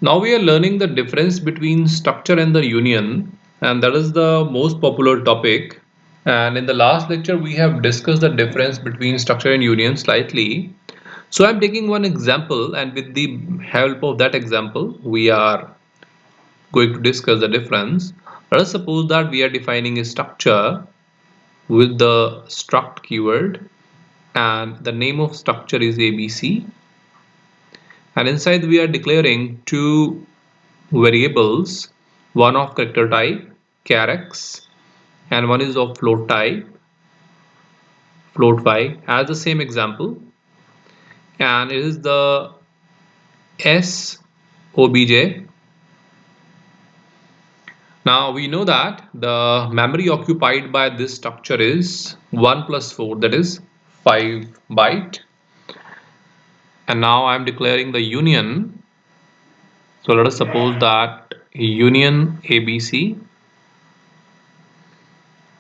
Now we are learning the difference between structure and the union, and that is the most popular topic. And in the last lecture, we have discussed the difference between structure and union slightly. So I'm taking one example, and with the help of that example, we are going to discuss the difference. Let us suppose that we are defining a structure with the struct keyword, and the name of structure is ABC. And inside we are declaring two variables, one of character type charx and one is of float type float y, as the same example, and it is the s obj. Now we know that the memory occupied by this structure is 1 plus 4, that is 5 byte. And now I am declaring the union. So let us suppose that union ABC.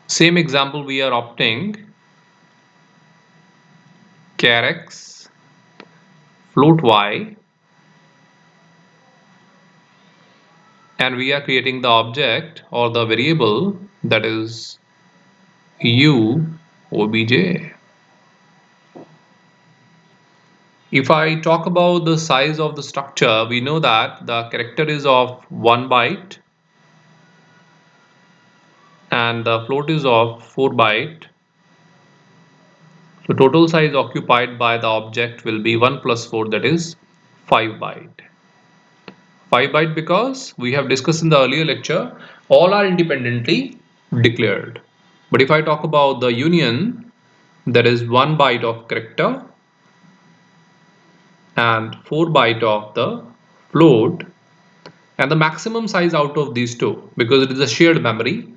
Same example we are opting charx float y, and we are creating the object or the variable that is u obj. If I talk about the size of the structure, we know that the character is of 1 byte and the float is of 4 byte. So total size occupied by the object will be 1 plus 4, that is 5 byte. 5 byte because we have discussed in the earlier lecture, all are independently declared. But if I talk about the union, there is 1 byte of character and 4 byte of the float, and the maximum size out of these two, because it is a shared memory.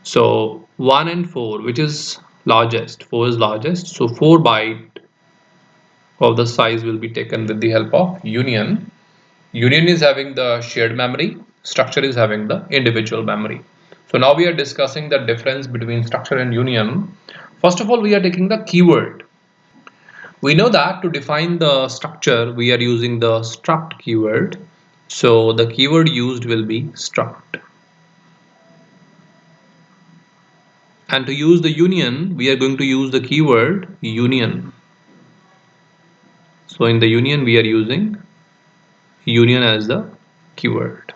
So 1 and 4, which is largest? 4 is largest, so 4 byte of the size will be taken with the help of union. Union is having the shared memory, structure is having the individual memory. So now we are discussing the difference between structure and union. First of all, we are taking the keyword. We know that to define the structure, we are using the struct keyword. So the keyword used will be struct. And to use the union, we are going to use the keyword union. So in the union, we are using union as the keyword.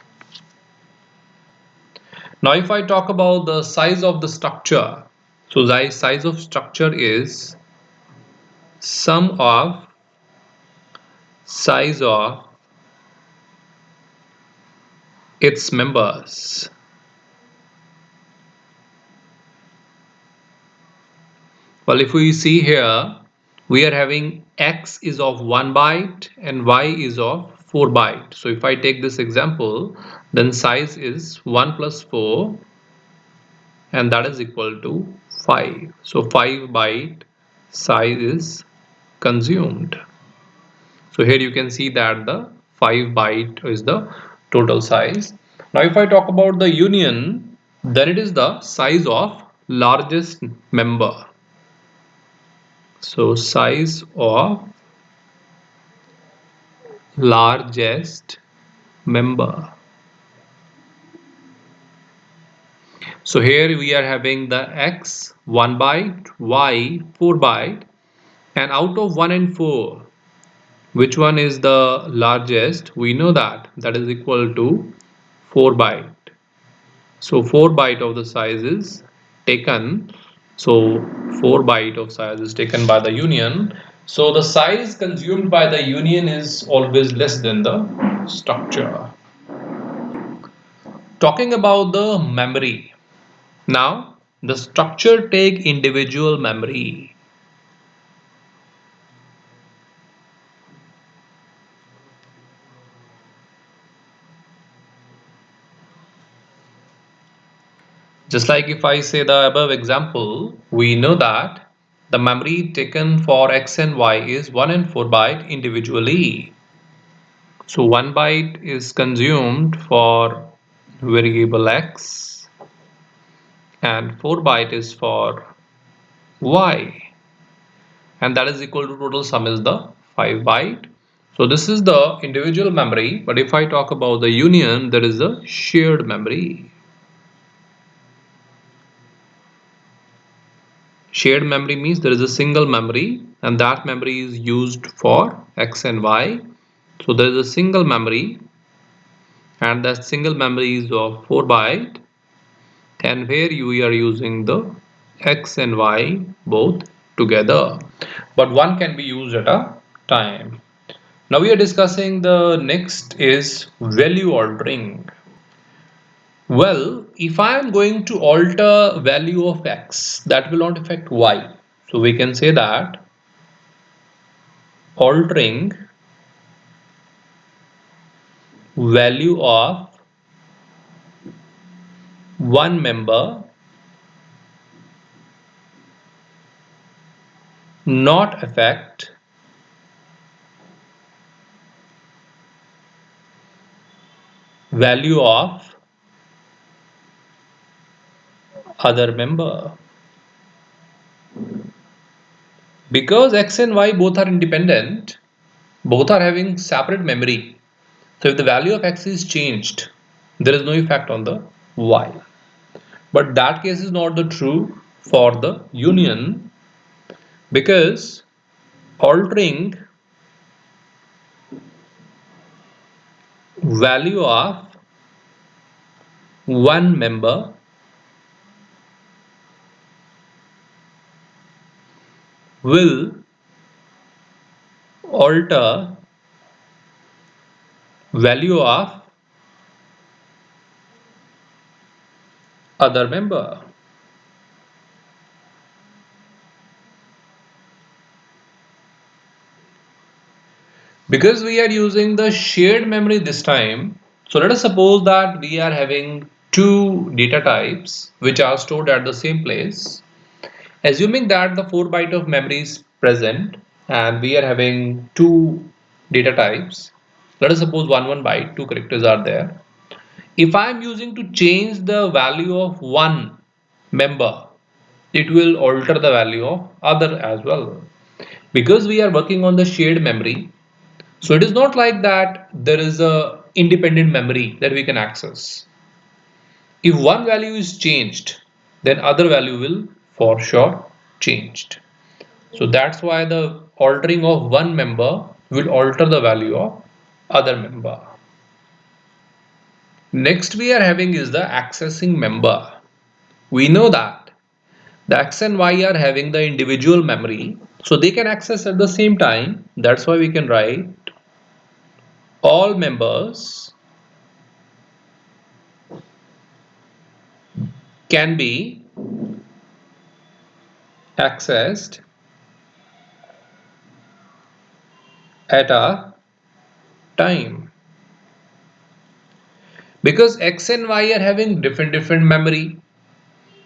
Now if I talk about the size of the structure, so the size of structure is sum of size of its members. Well, if we see here, we are having x is of 1 byte and y is of 4 byte. So if I take this example, then size is 1 plus 4 and that is equal to 5. So 5 byte size is consumed. So here you can see that the 5 byte is the total size. Now if I talk about the union, then it is the size of largest member. So size of largest member. So here we are having the x 1 byte, y 4 byte, and out of 1 and 4, which one is the largest? We know that is equal to 4 byte. So 4 byte of the size is taken. So 4 byte of size is taken by the union. So the size consumed by the union is always less than the structure. Talking about the memory. Now the structure take individual memory. Just like if I say the above example, we know that the memory taken for x and y is 1 and 4 byte individually. So 1 byte is consumed for variable x and 4 byte is for y, and that is equal to total sum is the 5 byte. So this is the individual memory, but if I talk about the union, there is a shared memory. Shared memory means there is a single memory and that memory is used for X and Y. So there is a single memory and that single memory is of 4 byte, and where you are using the X and Y both together, but one can be used at a time. Now we are discussing the next is value altering. Well, if I am going to alter value of X, that will not affect Y. So we can say that altering value of one member not affect value of other member, because X and Y both are independent, both are having separate memory. So if the value of X is changed, there is no effect on the Y. But that case is not the true for the union, because altering value of one member will alter value of other member. Because we are using the shared memory this time, so let us suppose that we are having two data types which are stored at the same place. Assuming that the 4 byte of memory is present and we are having two data types, let us suppose 1 byte, two characters are there. If I am using to change the value of one member, it will alter the value of other as well. Because we are working on the shared memory, so it is not like that there is a independent memory that we can access. If one value is changed, then other value will for sure changed. So that's why the altering of one member will alter the value of other member. Next we are having is the accessing member. We know that the X and Y are having the individual memory, so they can access at the same time. That's why we can write all members can be accessed at a time, because X and Y are having different memory.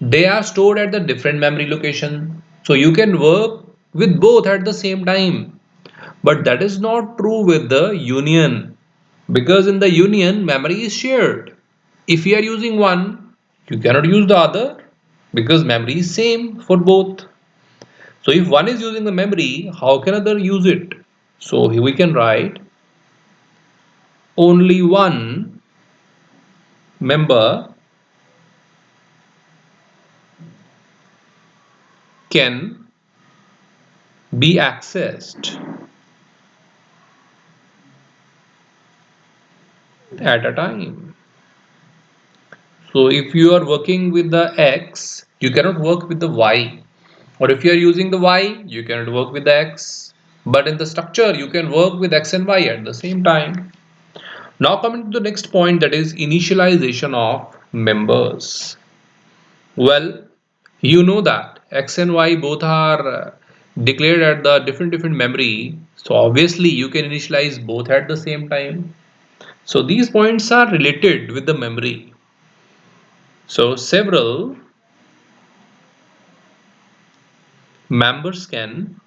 They are stored at the different memory location, so you can work with both at the same time. But that is not true with the union, because in the union memory is shared. If you are using one, you cannot use the other because memory is same for both. So if one is using the memory, how can other use it? So here we can write only one member can be accessed at a time. So if you are working with the X, you cannot work with the Y. Or if you are using the Y, you cannot work with the X. But in the structure, you can work with X and Y at the same time. Now coming to the next point, that is initialization of members. Well, you know that X and Y both are declared at the different memory. So obviously you can initialize both at the same time. So these points are related with the memory. So members can,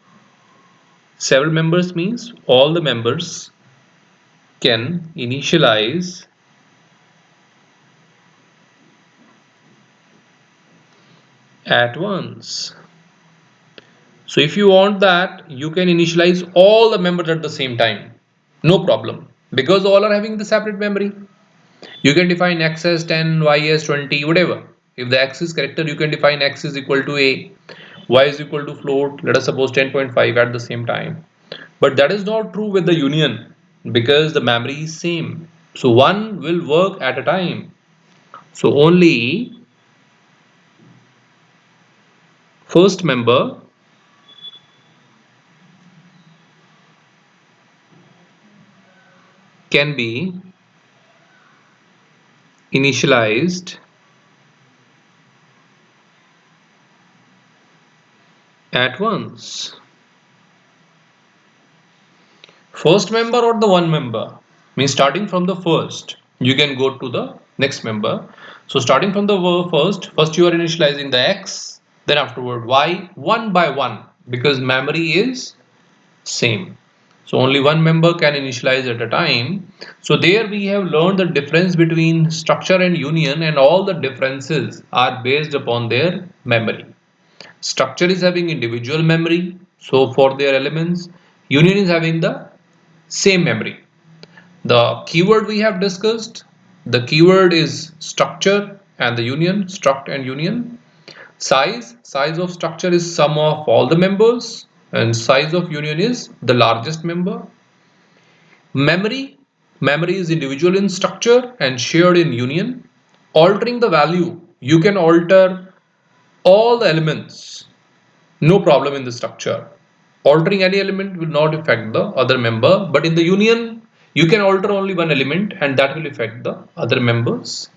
several members means all the members can initialize at once. So if you want that, you can initialize all the members at the same time. No problem, because all are having the separate memory. You can define x as 10, y as 20, whatever. If the x is character, you can define x is equal to a, y is equal to float, let us suppose 10.5 at the same time. But that is not true with the union, because the memory is same. So one will work at a time. So only first member can be initialized at once. First member or the one member means starting from the first, you can go to the next member. So starting from the first you are initializing the x, then afterward y, one by one, because memory is same. So only one member can initialize at a time. So there we have learned the difference between structure and union, and all the differences are based upon their memory. Structure is having individual memory, so for their elements, union is having the same memory. The keyword we have discussed, the keyword is structure and the union, struct and union. Size of structure is sum of all the members, and size of union is the largest member. Memory is individual in structure and shared in union. Altering the value, you can alter all the elements, no problem in the structure. Altering any element will not affect the other member, but in the union, you can alter only one element and that will affect the other members.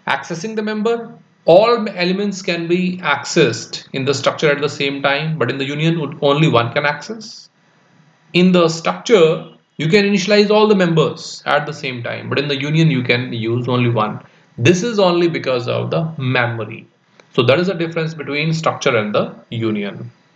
Accessing the member, all elements can be accessed in the structure at the same time, but in the union, only one can access. In the structure, you can initialize all the members at the same time, but in the union, you can use only one. This is only because of the memory. So that is the difference between structure and the union.